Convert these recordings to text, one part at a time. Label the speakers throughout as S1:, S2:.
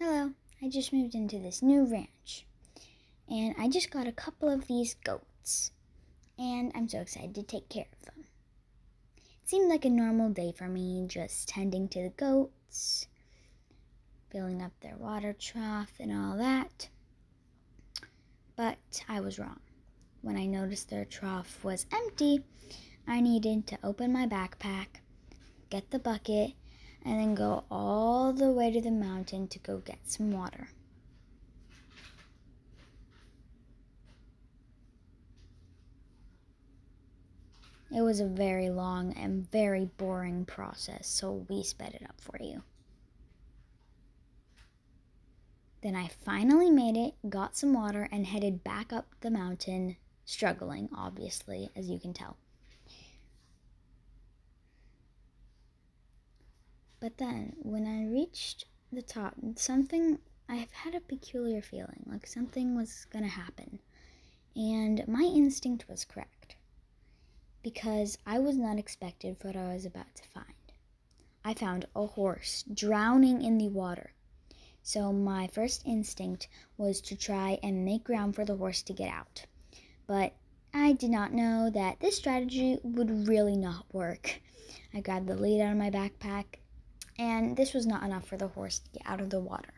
S1: Hello, I just moved into this new ranch, and I just got a couple of these goats, and I'm so excited to take care of them. It seemed like a normal day for me, just tending to the goats, filling up their water trough and all that. But I was wrong. When I noticed their trough was empty, I needed to open my backpack, get the bucket, and then go all the way to the mountain to go get some water. It was a very long and very boring process, so we sped it up for you. Then I finally made it, got some water, and headed back up the mountain, struggling, obviously, as you can tell. But then, when I reached the top, I've had a peculiar feeling, like something was gonna happen. And my instinct was correct, because I was not expecting what I was about to find. I found a horse drowning in the water. So my first instinct was to try and make ground for the horse to get out. But I did not know that this strategy would really not work. I grabbed the lead out of my backpack, and this was not enough for the horse to get out of the water.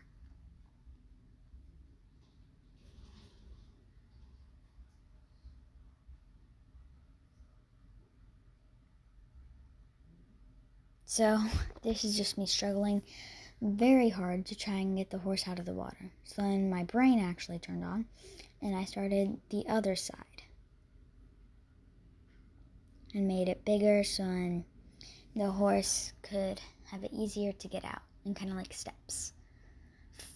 S1: So this is just me struggling very hard to try and get the horse out of the water. So then my brain actually turned on, and I started the other side and made it bigger so then the horse could have it easier to get out, and kind of like steps.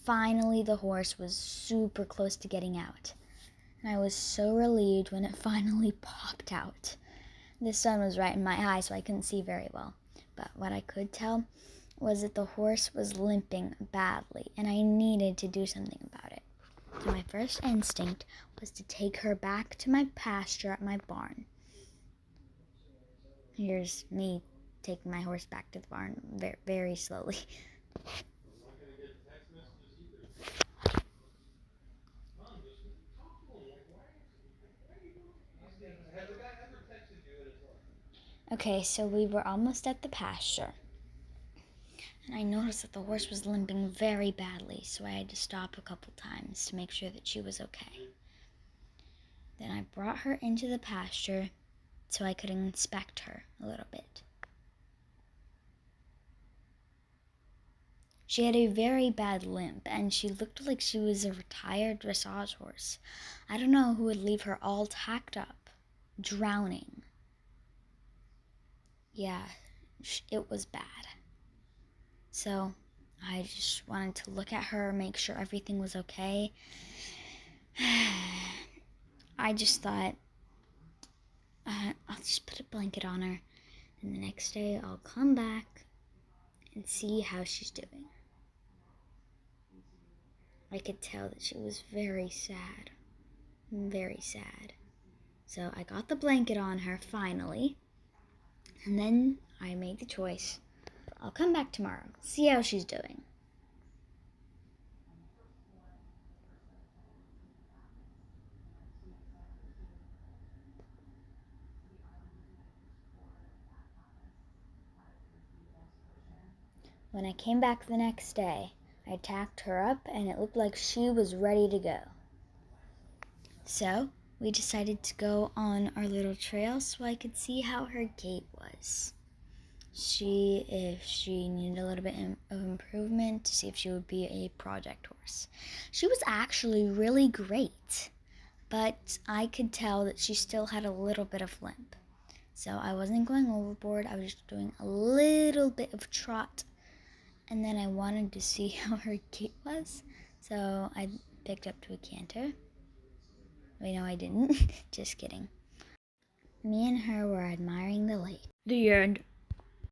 S1: Finally, the horse was super close to getting out, and I was so relieved when it finally popped out. The sun was right in my eye, so I couldn't see very well, but what I could tell was that the horse was limping badly, and I needed to do something about it. So my first instinct was to take her back to my pasture at my barn. Here's me taking my horse back to the barn very, very slowly. Okay, so we were almost at the pasture, and I noticed that the horse was limping very badly, so I had to stop a couple times to make sure that she was okay. Then I brought her into the pasture so I could inspect her a little bit. She had a very bad limp, and she looked like she was a retired dressage horse. I don't know who would leave her all tacked up, drowning. Yeah, it was bad. So I just wanted to look at her, make sure everything was okay. I just thought, I'll just put a blanket on her, and the next day I'll come back and see how she's doing. I could tell that she was very sad, very sad. So I got the blanket on her finally, and then I made the choice. I'll come back tomorrow, see how she's doing. When I came back the next day, I tacked her up, and it looked like she was ready to go. So we decided to go on our little trail so I could see how her gait was. If she needed a little bit of improvement, to see if she would be a project horse. She was actually really great, but I could tell that she still had a little bit of limp. So I wasn't going overboard, I was just doing a little bit of trot, and then I wanted to see how her gait was, so I picked up to a canter. Wait, no, I didn't. Just kidding. Me and her were admiring the lake. The end.